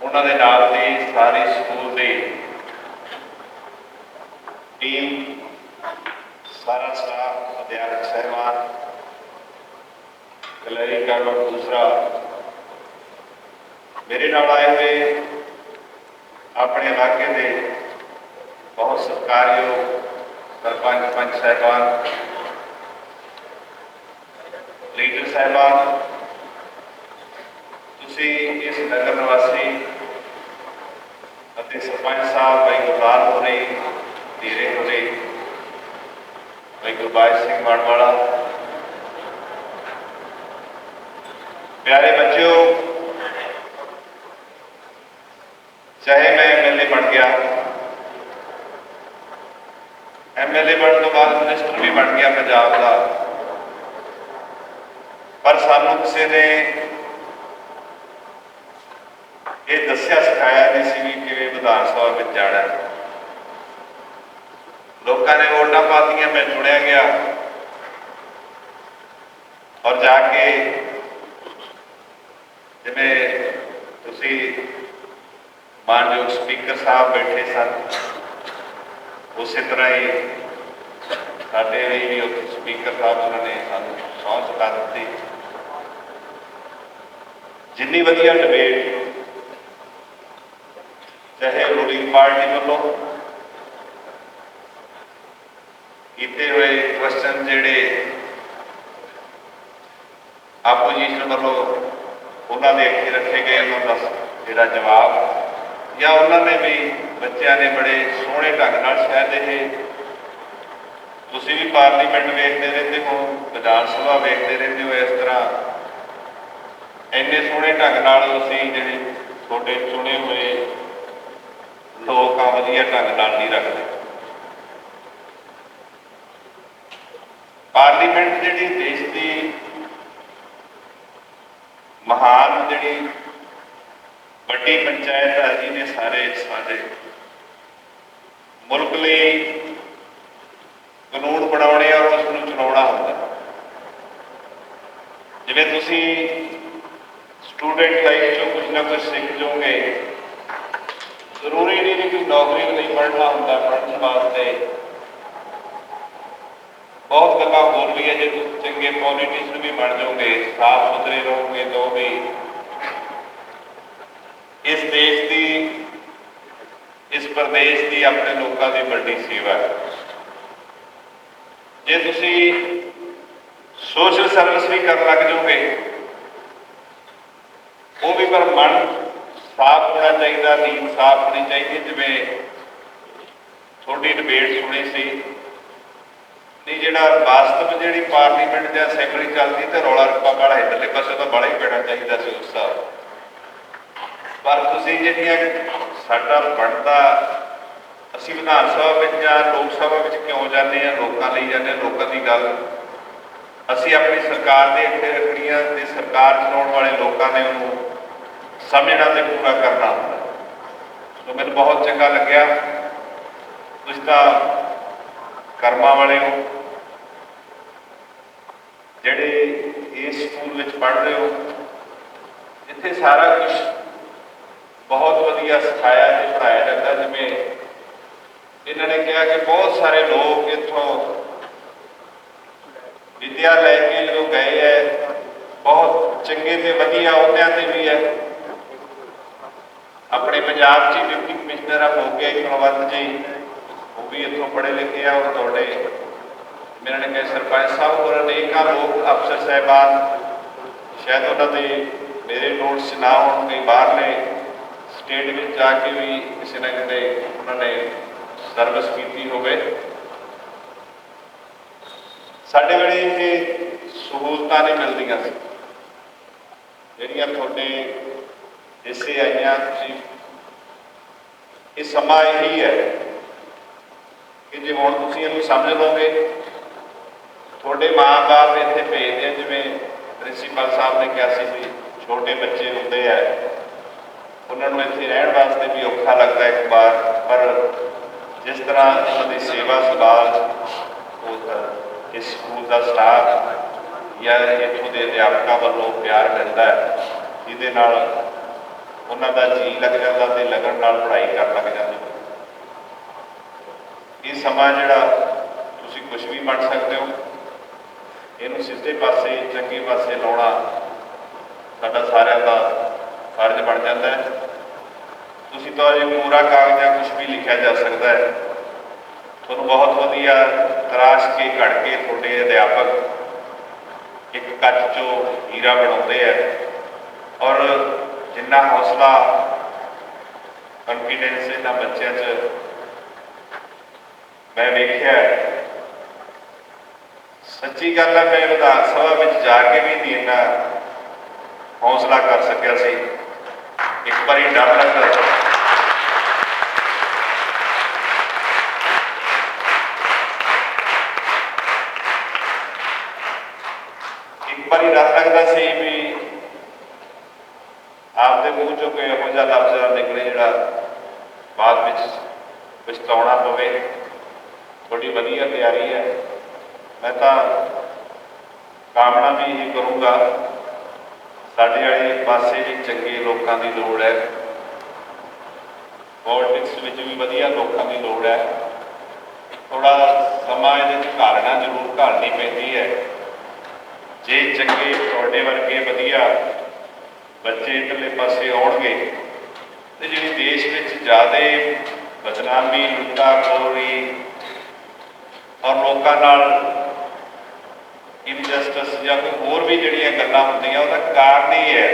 ਉਹਨਾਂ ਦੇ ਨਾਲ ਦੀ ਸਾਰੀ ਸਕੂਲ ਦੀ ਟੀਮ, ਸਾਰਾ ਸਟਾਫ, ਅਧਿਆਪਕ ਸਹਿਬਾਨ, ਗੈਲਰੀ ਕਾਰਡ ਦੂਸਰਾ, ਮੇਰੇ ਨਾਲ ਆਏ ਹੋਏ ਆਪਣੇ ਇਲਾਕੇ ਦੇ ਬਹੁਤ ਸਤਿਕਾਰਯੋਗ ਸਰਪੰਚ, ਪੰਚ ਸਾਹਿਬਾਨ, ਲੀਡਰ ਸਾਹਿਬਾਨ, ਤੁਸੀਂ ਇਸ ਨਗਰ ਨਿਵਾਸੀ ਅਤੇ ਸਰਪੰਚ ਸਾਹਿਬ ਭਾਈ ਗੁਰਦਾਰ ਹੋਰੀ, ਧੀਰੇ ਹੋਰੀ, ਭਾਈ ਗੁਰਬਾਜ ਸਿੰਘ ਮਾਨਵਾਲਾ, ਪਿਆਰੇ ਬੱਚਿਓ, ਚਾਹੇ ਮੈਂ MLA ਬਣ ਗਿਆ, MLA ਬਣਨ ਤੋਂ ਬਾਅਦ ਮਿਨਿਸਟਰ ਵੀ ਬਣ ਗਿਆ ਪੰਜਾਬ ਦਾ, ਪਰ ਸਾਨੂੰ ਕਿਸੇ ਨੇ ਇਹ ਦੱਸਿਆ ਸਿਖਾਇਆ ਨਹੀਂ ਸੀ ਵੀ ਕਿਵੇਂ ਵਿਧਾਨ ਸਭਾ ਵਿੱਚ ਜਾਣਾ। ਲੋਕਾਂ ਨੇ ਵੋਟਾਂ ਪਾਤੀਆਂ, ਮੈਂ ਚੁਣਿਆ ਗਿਆ ਔਰ ਜਾ ਕੇ ਜਿਵੇਂ ਤੁਸੀਂ ਮਾਨਯੋਗ ਸਪੀਕਰ ਸਾਹਿਬ ਬੈਠੇ ਸਨ, ਉਸੇ ਤਰ੍ਹਾਂ ਹੀ ਸਾਡੇ ਲਈ ਵੀ ਉੱਥੇ ਸਪੀਕਰ ਸਾਹਿਬ ਉਹਨਾਂ ਨੇ ਸਾਨੂੰ ਸਹੁੰ ਚੁਕਾ ਦਿੱਤੀ। ਜਿੰਨੀ ਵਧੀਆ ਡਿਬੇਟ ਚਾਹੇ ਰੂਲਿੰਗ ਪਾਰਟੀ ਵੱਲੋਂ ਕੀਤੇ ਹੋਏ ਕੁਐਸਚਨ, ਜਿਹੜੇ ਆਪੋਜੀਸ਼ਨ ਵੱਲੋਂ ਉਹਨਾਂ ਦੇ ਅੱਗੇ ਰੱਖੇ ਗਏ, ਉਹਨਾਂ ਦਾ ਜਿਹੜਾ ਜਵਾਬ, ਜਾਂ ਉਹਨਾਂ ਨੇ ਵੀ ਬੱਚਿਆਂ ਨੇ ਬੜੇ ਸੋਹਣੇ ਢੰਗ ਨਾਲ, ਸ਼ਾਇਦ ਇਹ ਤੁਸੀਂ ਵੀ ਪਾਰਲੀਮੈਂਟ ਵੇਖਦੇ ਰਹਿੰਦੇ ਹੋ, ਵਿਧਾਨ ਸਭਾ ਵੇਖਦੇ ਰਹਿੰਦੇ ਹੋ, ਇਸ ਤਰ੍ਹਾਂ ਇੰਨੇ ਸੋਹਣੇ ਢੰਗ ਨਾਲ ਅਸੀਂ ਜਿਹੜੇ ਤੁਹਾਡੇ ਚੁਣੇ ਹੋਏ ਲੋਕ ਆ ਵਧੀਆ ਢੰਗ ਨਾਲ ਨਹੀਂ ਰੱਖਦੇ। ਪਾਰਲੀਮੈਂਟ ਜਿਹੜੀ ਦੇਸ਼ ਦੀ ਮਹਾਨ ਜਿਹੜੀ ਵੱਡੀ ਪੰਚਾਇਤ ਹੈ, ਜਿਹਨੇ ਸਾਰੇ ਸਾਡੇ ਮੁਲਕ ਲਈ ਕਾਨੂੰਨ ਬਣਾਉਣੇ ਔਰ ਉਸ ਨੂੰ ਚਲਾਉਣਾ ਹੁੰਦਾ। ਜਿਵੇਂ ਤੁਸੀਂ ਸਟੂਡੈਂਟ ਲਾਈਫ ਚੋਂ ਕੁਝ ਨਾ ਕੁਝ ਸਿੱਖ ਜਾਓਗੇ, ਜ਼ਰੂਰੀ ਨਹੀਂ ਕਿ ਨੌਕਰੀ ਲਈ ਪੜ੍ਹਨਾ ਹੁੰਦਾ, ਪੜ੍ਹਨ ਵਾਸਤੇ ਬਹੁਤ ਗੱਲਾਂ ਹੋਰ ਵੀ ਹੈ। ਜੇ ਤੁਸੀਂ ਚੰਗੇ ਪੋਲੀਟੀਸ਼ੀਅਨ ਵੀ ਬਣ ਜਾਓਗੇ, ਸਾਫ਼ ਸੁਥਰੇ ਰਹੋਗੇ, ਤਾਂ ਵੀ ਇਸ ਦੇਸ਼ ਦੀ, ਇਸ ਪ੍ਰਦੇਸ਼ ਦੀ, ਆਪਣੇ ਲੋਕਾਂ ਦੀ ਵੱਡੀ ਸੇਵਾ ਹੈ। ਜੇ ਤੁਸੀਂ ਸੋਸ਼ਲ ਸਰਵਿਸ ਵੀ ਕਰਨ ਲੱਗ ਜਾਓਗੇ, ਉਹ ਵੀ ਪਰ ਮਨ ਸਾਫ਼ ਹੋਣਾ ਚਾਹੀਦਾ, ਨੀਤ ਸਾਫ਼ ਹੋਣੀ ਚਾਹੀਦੀ। ਜਿਵੇਂ ਤੁਹਾਡੀ ਡਿਬੇਟ ਸੁਣੀ ਸੀ, ਨਹੀਂ ਜਿਹੜਾ ਵਾਸਤਵ ਜਿਹੜੀ ਪਾਰਲੀਮੈਂਟ ਜਾਂ ਅਸੈਂਬਲੀ ਚੱਲਦੀ ਤੇ ਰੌਲਾ ਰੱਪਾ ਵਾਲਾ ਇੱਧਰਲੇ ਪਾਸੇ ਤਾਂ ਬੜਾ ਹੀ ਪੈਣਾ ਚਾਹੀਦਾ ਸੀ ਉਸ ਹਿਸਾਬ। ਪਰ ਤੁਸੀਂ ਜਿਹੜੀਆਂ ਸਾਡਾ ਬਣਦਾ, ਅਸੀਂ ਵਿਧਾਨ ਸਭਾ ਵਿੱਚ ਜਾਂ ਲੋਕ ਸਭਾ ਵਿੱਚ ਕਿਉਂ ਜਾਂਦੇ ਹਾਂ? ਲੋਕਾਂ ਲਈ ਜਾਂਦੇ ਹਾਂ, ਲੋਕਾਂ ਦੀ ਗੱਲ ਅਸੀਂ ਆਪਣੀ ਸਰਕਾਰ ਦੇ ਅੱਗੇ ਰੱਖਣੀ ਆ, ਤੇ ਸਰਕਾਰ ਚਲਾਉਣ ਵਾਲੇ ਲੋਕਾਂ ਨੇ ਉਹਨੂੰ ਸਮਝਣਾ ਤੇ ਪੂਰਾ ਕਰਨਾ ਹੁੰਦਾ। ਸੋ ਮੈਨੂੰ ਬਹੁਤ ਚੰਗਾ ਲੱਗਿਆ, ਤੁਸੀਂ ਤਾਂ ਕਰਮਾਂ ਵਾਲੇ ਹੋ ਜਿਹੜੇ ਇਸ ਸਕੂਲ ਵਿੱਚ ਪੜ੍ਹ ਰਹੇ ਹੋ, ਇੱਥੇ ਸਾਰਾ ਕੁਝ ਬਹੁਤ ਵਧੀਆ ਸਿਖਾਇਆ ਤੇ ਪੜ੍ਹਾਇਆ ਜਾਂਦਾ। ਜਿਵੇਂ ਇਹਨਾਂ ਨੇ ਕਿਹਾ ਕਿ ਬਹੁਤ ਸਾਰੇ ਲੋਕ ਇੱਥੋਂ ਵਿਦਿਆ ਲੈ ਕੇ ਜਦੋਂ ਗਏ ਹੈ ਚੰਗੇ ਤੇ ਵਧੀਆ ਅਹੁਦਿਆਂ ਤੇ ਵੀ ਹੈ। ਆਪਣੇ ਪੰਜਾਬ 'ਚ ਡਿਪਟੀ ਕਮਿਸ਼ਨਰ ਆ ਮੋਗੇ ਕੁਲਵੰਤ ਜੀ, ਉਹ ਵੀ ਇੱਥੋਂ ਪੜ੍ਹੇ ਲਿਖੇ ਆ। ਉਹ ਤੁਹਾਡੇ ਮੇਰੇ ਨੇ ਸਰਪੰਚ ਸਾਹਿਬ ਹੋਰ ਅਨੇਕਾਂ ਲੋਕ ਅਫਸਰ ਸਾਹਿਬਾਨ, ਸ਼ਾਇਦ ਉਹਨਾਂ ਦੇ ਮੇਰੇ ਨੋਟਸ ਨਾ ਹੋਣ, ਕਈ ਬਾਹਰਲੇ ਸਟੇਟ ਵਿੱਚ ਜਾ ਕੇ ਵੀ ਕਿਸੇ ਨਾ ਕਿਤੇ ਉਹਨਾਂ ਨੇ ਸਰਵਿਸ ਕੀਤੀ ਹੋਵੇ। ਸਾਡੇ ਵੇਲੇ ਇਹ ਸਹੂਲਤਾਂ ਨਹੀਂ ਮਿਲਦੀਆਂ ਸੀ ਜਿਹੜੀਆਂ ਤੁਹਾਡੇ ਇਸੇ ਆਈਆਂ। ਤੁਸੀਂ ਇਹ ਸਮਾਂ ਇਹੀ ਹੈ ਕਿ ਜੇ ਹੁਣ ਤੁਸੀਂ ਇਹਨੂੰ ਸਮਝ ਲਓਗੇ, ਤੁਹਾਡੇ ਮਾਂ-ਬਾਪ ਇੱਥੇ ਭੇਜਦੇ ਆ, ਜਿਵੇਂ ਪ੍ਰਿੰਸੀਪਲ ਸਾਹਿਬ ਨੇ ਕਿਹਾ ਸੀ ਵੀ ਛੋਟੇ ਬੱਚੇ ਹੁੰਦੇ ਆ, ਉਹਨਾਂ ਨੂੰ ਇੱਥੇ ਰਹਿਣ ਵਾਸਤੇ ਵੀ ਔਖਾ ਲੱਗਦਾ ਇੱਕ ਵਾਰ, ਪਰ ਜਿਸ ਤਰ੍ਹਾਂ ਉਹਨਾਂ ਦੀ ਸੇਵਾ ਸੰਭਾਲ ਇਸ ਸਕੂਲ ਦਾ ਸਟਾਫ ਜਾਂ ਇੱਥੋਂ ਦੇ ਅਧਿਆਪਕਾਂ ਵੱਲੋਂ ਪਿਆਰ ਮਿਲਦਾ ਹੈ, ਜਿਹਦੇ ਨਾਲ ਉਹਨਾਂ ਦਾ ਜੀਅ ਲੱਗ ਜਾਂਦਾ ਤੇ ਲਗਨ ਨਾਲ ਪੜ੍ਹਾਈ ਕਰਨ ਲੱਗ ਜਾਂਦੇ। ਇਹ ਸਮਾਂ ਜਿਹੜਾ ਤੁਸੀਂ ਕੁਝ ਵੀ ਬਣ ਸਕਦੇ ਹੋ, ਇਹਨੂੰ ਸਿੱਧੇ ਪਾਸੇ ਚੰਗੇ ਪਾਸੇ ਲਾਉਣਾ ਸਾਡਾ ਸਾਰਿਆਂ ਦਾ ਫਰਜ਼ ਬਣ ਜਾਂਦਾ ਹੈ। ਤੁਸੀਂ ਤਾਂ ਜੇ ਪੂਰਾ ਕਾਗਜ਼ਾਂ ਕੁਝ ਵੀ ਲਿਖਿਆ ਜਾ ਸਕਦਾ ਹੈ। ਤੁਹਾਨੂੰ ਬਹੁਤ ਵਧੀਆ ਤਰਾਸ਼ ਕੇ ਘੜ ਕੇ ਤੁਹਾਡੇ ਅਧਿਆਪਕ ਇੱਕ ਕੱਚ 'ਚੋਂ ਹੀਰਾ ਬਣਾਉਂਦੇ ਹੈ, ਔਰ ਜਿੰਨਾ ਹੌਸਲਾ ਕੌਨਫੀਡੈਂਸ ਇਹਨਾਂ ਬੱਚਿਆਂ 'ਚ ਮੈਂ ਵੇਖਿਆ, ਸੱਚੀ ਗੱਲ ਹੈ, ਮੈਂ ਵਿਧਾਨ ਸਭਾ ਵਿੱਚ ਜਾ ਕੇ ਵੀ ਨਹੀਂ ਇੰਨਾ ਹੌਸਲਾ ਕਰ ਸਕਿਆ ਸੀ। ਇੱਕ ਵਾਰੀ ਡਰ ਲੱਗਦਾ, ਸੀ ਵੀ ਆਪਦੇ ਮੂੰਹ ਚੋਂ ਕੋਈ ਇਹੋ ਜਿਹਾ ਲਫ਼ਜ਼ ਨਿਕਲੇ ਜਿਹੜਾ ਬਾਅਦ ਵਿੱਚ ਪਛਤਾਉਣਾ ਪਵੇ। ਤੁਹਾਡੀ ਵਧੀਆ ਤਿਆਰੀ ਹੈ। ਮੈਂ ਤਾਂ ਕਾਮਨਾ ਵੀ ਇਹ ਕਰੂੰਗਾ, ਸਾਡੇ ਵਾਲੇ ਪਾਸੇ ਵੀ ਚੰਗੇ ਲੋਕਾਂ ਦੀ ਲੋੜ ਹੈ, ਪੋਲਿਟਿਕਸ ਵਿੱਚ ਵੀ ਵਧੀਆ ਲੋਕਾਂ ਦੀ ਲੋੜ ਹੈ। ਥੋੜਾ ਸਮਾਂ ਇਹਦੇ 'ਚ ਘਾਲਣਾ ਜ਼ਰੂਰ ਘਾਲਣੀ ਪੈਂਦੀ ਹੈ। ਜੇ ਚੰਗੇ ਤੁਹਾਡੇ ਵਰਗੇ ਵਧੀਆ ਬੱਚੇ ਇੱਧਰਲੇ ਪਾਸੇ ਆਉਣਗੇ ਤੇ ਜਿਹੜੀ ਦੇਸ਼ ਵਿੱਚ ਜ਼ਿਆਦਾ ਬਦਨਾਮੀ, ਲੁੱਟਾਖੋਰੀ ਔਰ ਲੋਕਾਂ ਨਾਲ ਇਨਜਸਟਿਸ ਜਾਂ ਕੋਈ ਹੋਰ ਵੀ ਜਿਹੜੀਆਂ ਗੱਲਾਂ ਹੁੰਦੀਆਂ, ਉਹਦਾ ਕਾਰਨ ਇਹ ਹੈ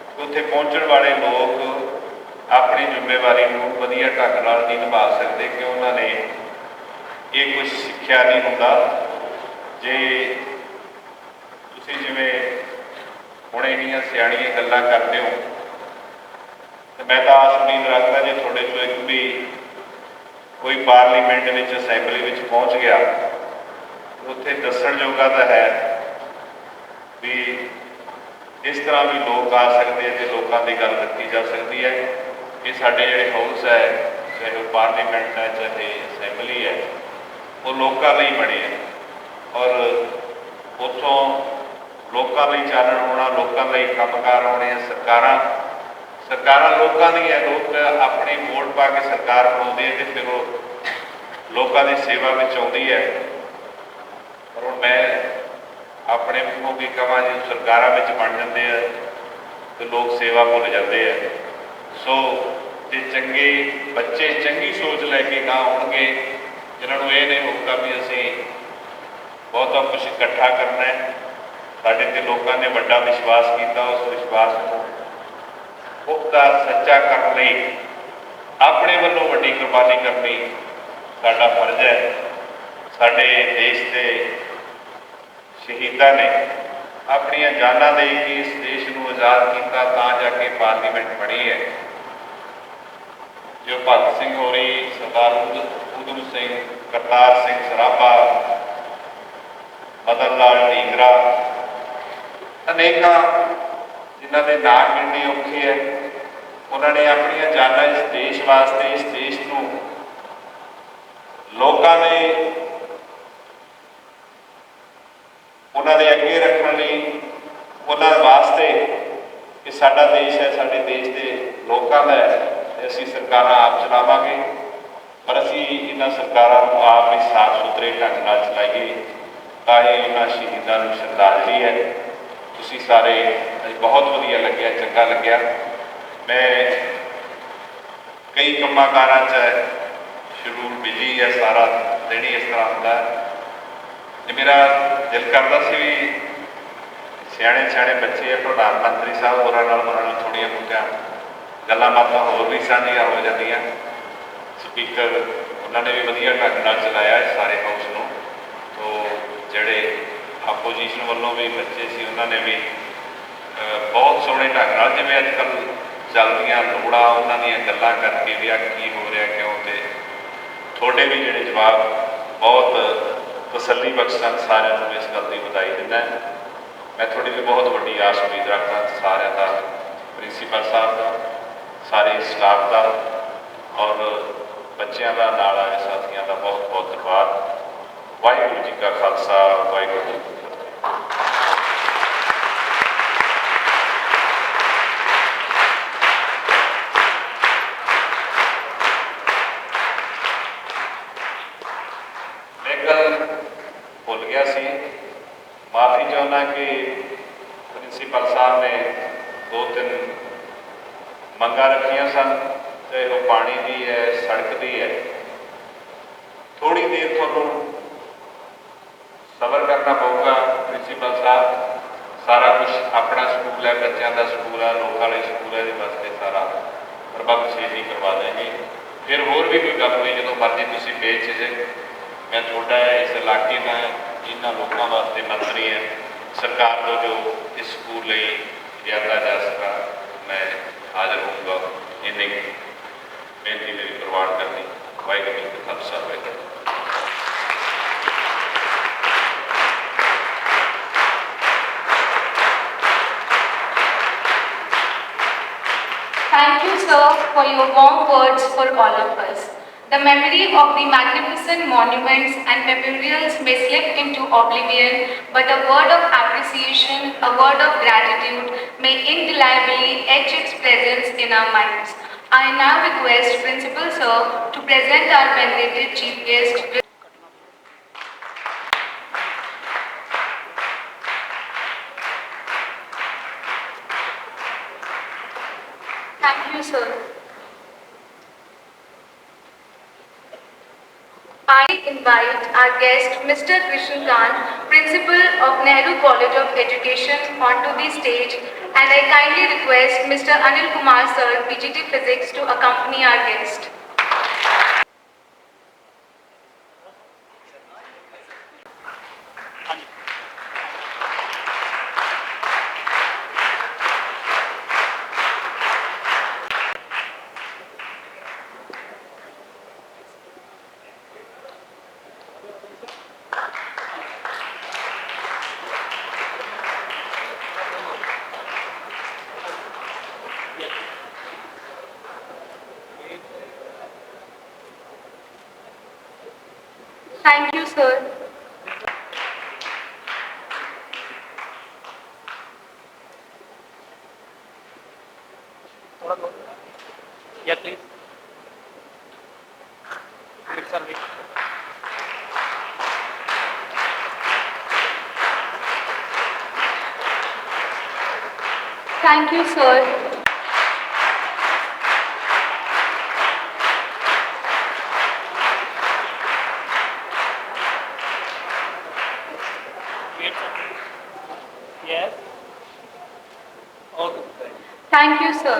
ਕਿ ਉੱਥੇ ਪਹੁੰਚਣ ਵਾਲੇ ਲੋਕ ਆਪਣੀ ਜ਼ਿੰਮੇਵਾਰੀ ਨੂੰ ਵਧੀਆ ਢੰਗ ਨਾਲ ਨਹੀਂ ਨਿਭਾ ਸਕਦੇ ਕਿ ਉਹਨਾਂ ਨੇ ਇਹ ਕੁਝ ਸਿੱਖਿਆ ਨਹੀਂ ਹੁੰਦਾ। ਜੇ ਤੁਸੀਂ ਜਿਵੇਂ ਹੁਣ ਇੰਨੀਆਂ ਸਿਆਣੀਆਂ ਗੱਲਾਂ ਕਰਦੇ ਹੋ, ਤੇ ਮੈਂ ਤਾਂ ਆਸ ਉਮੀਦ ਰੱਖਦਾ ਜੇ ਤੁਹਾਡੇ ਚੋਂ ਇੱਕ ਵੀ ਕੋਈ ਪਾਰਲੀਮੈਂਟ ਵਿੱਚ, ਅਸੈਂਬਲੀ ਵਿੱਚ ਪਹੁੰਚ ਗਿਆ, ਉੱਥੇ ਦੱਸਣ ਜੋਗਾ ਤਾਂ ਹੈ ਵੀ ਇਸ ਤਰ੍ਹਾਂ ਵੀ ਲੋਕ ਆ ਸਕਦੇ ਤੇ ਲੋਕਾਂ ਦੀ ਗੱਲ ਰੱਖੀ ਜਾ ਸਕਦੀ ਹੈ। ਇਹ ਸਾਡੇ ਜਿਹੜੇ ਹਾਊਸ ਹੈ, ਚਾਹੇ ਉਹ ਪਾਰਲੀਮੈਂਟ ਹੈ ਚਾਹੇ ਅਸੈਂਬਲੀ ਹੈ, ਉਹ ਲੋਕਾਂ ਲਈ ਬਣੇ ਹੈ, ਔਰ ਉੱਥੋਂ ਲੋਕਾਂ ਲਈ ਚਾਨਣ ਹੋਣਾ, ਲੋਕਾਂ ਲਈ ਕੰਮਕਾਰ ਹੋਣੇ। ਸਰਕਾਰਾਂ ਲੋਕਾਂ ਦੀਆਂ, ਲੋਕ ਆਪਣੀ ਵੋਟ ਪਾ ਕੇ ਸਰਕਾਰ ਬਣਾਉਂਦੇ ਹੈ ਤੇ ਫਿਰ ਉਹ ਲੋਕਾਂ ਦੀ ਸੇਵਾ ਵਿੱਚ ਆਉਂਦੀ ਹੈ। ਪਰ ਹੁਣ ਮੈਂ ਆਪਣੇ ਮੂੰਹੋਂ ਵੀ ਕਹਾਂ, ਜੇ ਸਰਕਾਰਾਂ ਵਿੱਚ ਬਣ ਜਾਂਦੇ ਆ ਤੇ ਲੋਕ ਸੇਵਾ ਭੁੱਲ ਜਾਂਦੇ ਆ। ਸੋ ਜੇ ਚੰਗੇ ਬੱਚੇ ਚੰਗੀ ਸੋਚ ਲੈ ਕੇ ਗਾਂ ਹੋਣਗੇ, ਜਿਨ੍ਹਾਂ ਨੂੰ ਇਹ ਨਹੀਂ ਹੋਊਗਾ ਵੀ ਅਸੀਂ ਬਹੁਤਾ ਕੁਛ ਇਕੱਠਾ ਕਰਨਾ ਹੈ, ਸਾਡੇ ਤੇ ਲੋਕਾਂ ਨੇ ਵੱਡਾ ਵਿਸ਼ਵਾਸ ਕੀਤਾ, ਉਸ ਵਿਸ਼ਵਾਸ ਨੂੰ ਪੁਖਤਾ ਸੱਚਾ ਕਰਨ ਲਈ ਆਪਣੇ ਵੱਲੋਂ ਵੱਡੀ ਕੁਰਬਾਨੀ ਕਰਨੀ ਸਾਡਾ ਫਰਜ਼ ਹੈ। ਸਾਡੇ ਦੇਸ਼ ਦੇ ਸ਼ਹੀਦਾਂ ਨੇ ਆਪਣੀਆਂ ਜਾਨਾਂ ਦੇ ਕੇ ਇਸ ਦੇਸ਼ ਨੂੰ ਆਜ਼ਾਦ ਕੀਤਾ, ਤਾਂ ਜਾ ਕੇ ਪਾਰਲੀਮੈਂਟ ਬਣੀ ਹੈ। ਜੋ ਭਗਤ ਸਿੰਘ ਹੋਰੀ, ਸਰਦਾਰ ਊਧਮ ਸਿੰਘ, ਕਰਤਾਰ ਸਿੰਘ ਸਰਾਭਾ, ਮਦਨ ਲਾਲ ਢੀਂਗਰਾ, ਅਨੇਕਾਂ ਜਿਨ੍ਹਾਂ ਦੇ ਨਾਂ ਗਿਣਨੇ ਔਖੇ ਹੈ, ਉਹਨਾਂ ਨੇ ਆਪਣੀਆਂ ਜਾਨਾਂ ਇਸ ਦੇਸ਼ ਵਾਸਤੇ, ਇਸ ਦੇਸ਼ ਨੂੰ ਲੋਕਾਂ ਨੇ ਉਹਨਾਂ ਦੇ ਅੱਗੇ ਰੱਖਣ ਲਈ, ਉਹਨਾਂ ਵਾਸਤੇ ਕਿ ਸਾਡਾ ਦੇਸ਼ ਹੈ, ਸਾਡੇ ਦੇਸ਼ ਦੇ ਲੋਕਾਂ ਦਾ ਹੈ, ਤੇ ਅਸੀਂ ਸਰਕਾਰਾਂ ਆਪ ਚਲਾਵਾਂਗੇ, ਪਰ ਅਸੀਂ ਇਹਨਾਂ ਸਰਕਾਰਾਂ ਨੂੰ ਆਪ ਹੀ ਸਾਫ਼ ਸੁਥਰੇ ਢੰਗ ਨਾਲ ਚਲਾਈਏ, ਤਾਂ ਇਹ ਉਹਨਾਂ ਸ਼ਹੀਦਾਂ ਨੂੰ ਸ਼ਰਧਾਂਜਲੀ ਹੈ। ਤੁਸੀਂ ਸਾਰੇ ਬਹੁਤ ਵਧੀਆ ਲੱਗਿਆ, ਚੰਗਾ ਲੱਗਿਆ। ਮੈਂ ਕਈ ਕੰਮਾਂ ਕਾਰਾਂ 'ਚ ਸ਼ੁਰੂ ਬਿਜੀ ਹੈ, ਸਾਰਾ ਦਿਨ ਹੀ ਇਸ ਤਰ੍ਹਾਂ ਹੁੰਦਾ ਤੇ ਮੇਰਾ ਦਿਲ ਕਰਦਾ ਸੀ ਵੀ ਸਿਆਣੇ ਸਿਆਣੇ ਬੱਚੇ ਆ, ਪ੍ਰਧਾਨ ਮੰਤਰੀ ਸਾਹਿਬ ਹੋਰਾਂ ਨਾਲ ਥੋੜ੍ਹੀਆਂ ਬਹੁਤੀਆਂ ਗੱਲਾਂ ਬਾਤਾਂ ਹੋਰ ਵੀ ਸਾਂਝੀਆਂ ਹੋ ਜਾਂਦੀਆਂ। ਸਪੀਕਰ ਉਹਨਾਂ ਨੇ ਵੀ ਵਧੀਆ ਢੰਗ ਨਾਲ ਚਲਾਇਆ ਸਾਰੇ ਹਾਊਸ ਨੂੰ। ਤੋ ਜਿਹੜੇ ਆਪੋਜੀਸ਼ਨ ਵੱਲੋਂ ਵੀ ਬੱਚੇ ਸੀ ਉਹਨਾਂ ਨੇ ਵੀ ਬਹੁਤ ਸੋਹਣੇ ਢੰਗ ਨਾਲ, ਜਿਵੇਂ ਅੱਜ ਕੱਲ੍ਹ ਚੱਲਦੀਆਂ ਲੋੜਾਂ ਉਹਨਾਂ ਦੀਆਂ ਗੱਲਾਂ ਕਰਕੇ ਵੀ ਆ ਕੀ ਹੋ ਰਿਹਾ ਕਿਉਂ, ਤੇ ਤੁਹਾਡੇ ਵੀ ਜਿਹੜੇ ਜਵਾਬ ਬਹੁਤ ਤਸੱਲੀ ਬਖਸ਼ ਸਨ। ਸਾਰਿਆਂ ਨੂੰ ਇਸ ਗੱਲ ਦੀ ਵਧਾਈ ਦਿੰਦਾ। ਮੈਂ ਤੁਹਾਡੀ ਵੀ ਬਹੁਤ ਵੱਡੀ ਆਸ ਉਮੀਦ ਰੱਖਦਾ ਸਾਰਿਆਂ ਦਾ, ਪ੍ਰਿੰਸੀਪਲ ਸਾਹਿਬ ਦਾ, ਸਾਰੇ ਸਟਾਫ ਦਾ ਔਰ ਬੱਚਿਆਂ ਦਾ, ਨਾਲ ਆਏ ਸਾਥੀਆਂ ਦਾ ਬਹੁਤ ਬਹੁਤ ਧੰਨਵਾਦ। ਵਾਹਿਗੁਰੂ ਜੀ ਕਾ ਖਾਲਸਾ, ਵਾਹਿਗੁਰੂ ਜੀ ਕੀ ਫਤਿਹ। ਮੈਂ ਗੱਲ ਭੁੱਲ ਗਿਆ ਸੀ, ਮਾਫੀ ਚਾਹੁੰਦਾ ਕਿ ਪ੍ਰਿੰਸੀਪਲ ਸਾਹਿਬ ਨੇ 2-3 ਮੰਗਾਂ ਰੱਖੀਆਂ ਸਨ, ਚਾਹੇ ਉਹ ਪਾਣੀ ਦੀ ਹੈ, ਸੜਕ ਦੀ ਹੈ। ਥੋੜ੍ਹੀ ਦੇਰ ਤੁਹਾਨੂੰ ਸਬਰ ਕਰਨਾ ਪਊਗਾ। ਪ੍ਰਿੰਸੀਪਲ ਸਾਹਿਬ ਸਾਰਾ ਕੁਝ, ਆਪਣਾ ਸਕੂਲ ਹੈ, ਬੱਚਿਆਂ ਦਾ ਸਕੂਲ ਹੈ, ਲੋਕ ਵਾਲੇ ਸਕੂਲ ਹੈ, ਇਹਦੇ ਵਾਸਤੇ ਸਾਰਾ ਪ੍ਰਬੰਧ ਛੇਤੀ ਕਰਵਾ ਦੇਣਗੇ। ਫਿਰ ਹੋਰ ਵੀ ਕੋਈ ਗੱਲ ਹੋਈ ਜਦੋਂ ਮਰਜ਼ੀ ਤੁਸੀਂ ਬੇਝਿਜਕ, ਮੈਂ ਤੁਹਾਡਾ ਇਸ ਇਲਾਕੇ ਦਾ ਇਹਨਾਂ ਲੋਕਾਂ ਵਾਸਤੇ ਮੰਤਰੀ ਹਾਂ, ਸਰਕਾਰ ਤੋਂ ਜੋ ਇਸ ਸਕੂਲ ਲਈ ਲਿਆਂਦਾ ਜਾ ਸਕਾ ਮੈਂ ਹਾਜ਼ਰ ਹੋਊਗਾ। ਇੰਨੀ ਬੇਨਤੀ ਮੇਰੀ ਪ੍ਰਵਾਨ ਕਰਨੀ। ਵਾਹਿਗੁਰੂ ਜੀ ਕਾ Khalsa, Waheguru. Thank you, sir, for your warm words for all of us. The memory of the magnificent monuments and memorials may slip into oblivion, but a word of appreciation, a word of gratitude may indelibly etch its presence in our minds. I now request Principal Sir to present our venerated Chief Guest. Thank you, sir. I invite our guest, Mr. Krishnakant, Principal of Nehru College of Education, onto the stage, and I kindly request Mr. Anil Kumar Sir, PGT Physics, to accompany our guest. Thank you, sir. Yeah, please. Thank you, sir. Yes. Okay. Thank you, sir.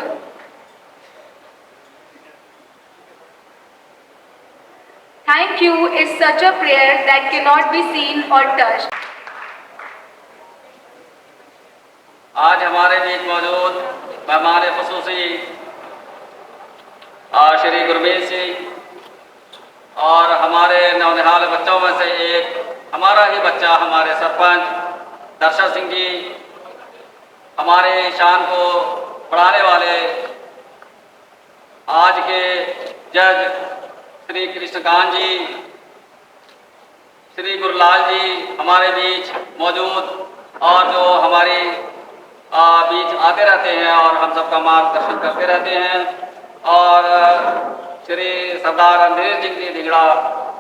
Thank you is such a prayer that cannot be seen or touched. आज हमारे बीच मौजूद मेहमान ख़ुसूसी श्री गुरमीत सिंह और हमारे नौनिहाल बच्चों में से एक हमारा ही बच्चा, हमारे सरपंच दर्शन सिंह जी, हमारे शान को बढ़ाने वाले आज के जज श्री कृष्णकांत जी, श्री गुरलाल जी हमारे बीच मौजूद और जो हमारी बीच आते रहते हैं और हम सबका मार्गदर्शन करते रहते हैं, और श्री सरदार अंधेर सिंह जी धिंगड़ा,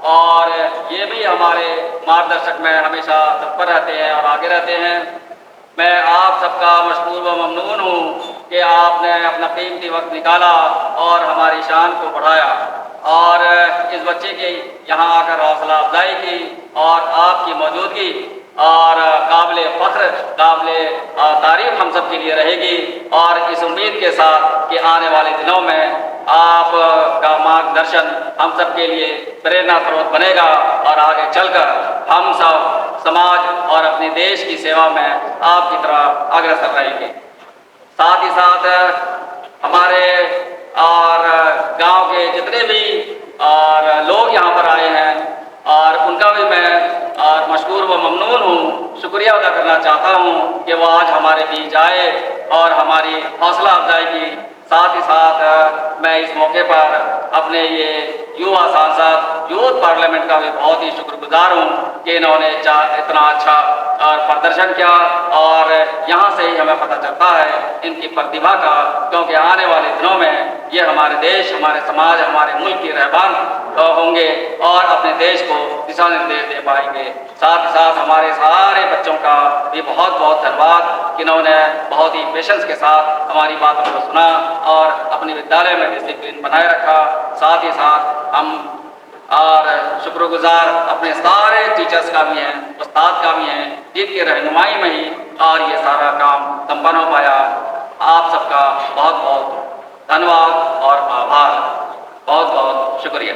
और ये भी हमारे मार्गदर्शक में हमेशा तत्पर रहते हैं और आगे रहते हैं। मैं आप सबका मशकूर व ममनून हूँ कि आपने अपना कीमती वक्त निकाला और हमारी शान को बढ़ाया और इस बच्चे की यहाँ आकर हौसला अफजाई की और आपकी मौजूदगी और काबिल फ़ख्र काबिल तारीफ हम सब के लिए रहेगी। और इस उम्मीद के साथ कि आने वाले दिनों में आप का मार्गदर्शन हम सब के लिए प्रेरणा स्रोत बनेगा और आगे चलकर हम सब समाज और अपने देश की सेवा में आपकी तरह अग्रसर रहेंगे। साथ ही साथ हमारे और गांव के जितने भी और लोग यहाँ पर आए हैं और उनका भी मैं और मशकूर व ममनून हूँ, शुक्रिया अदा करना चाहता हूँ कि वो आज हमारे बीच आए और हमारी हौसला अफजाई की। साथ ही साथ मैं इस मौके पर अपने ये युवा सांसद यूथ पार्लियामेंट का भी बहुत ही शुक्रगुजार हूँ कि इन्होंने इतना अच्छा प्रदर्शन किया और यहाँ से ही हमें पता चलता है इनकी प्रतिभा का, क्योंकि आने वाले दिनों में ये हमारे देश, हमारे समाज, हमारे मुल्क के रहबान होंगे और अपने देश को दिशा निर्देश दे पाएंगे। साथ ही साथ हमारे सारे बच्चों का भी बहुत बहुत धन्यवाद कि इन्होंने बहुत ही पेशेंस के साथ हमारी बातों को सुना और अपने विद्यालय में डिसिप्लिन बनाए रखा। साथ ही साथ हम और शुक्रगुजार अपने सारे टीचर्स का भी हैं, उस्ताद का भी हैं, जिनकी रहनुमाई में ही और ये सारा काम संपन्न हो पाया। आप सबका बहुत बहुत धन्यवाद और आभार। बहुत बहुत शुक्रिया।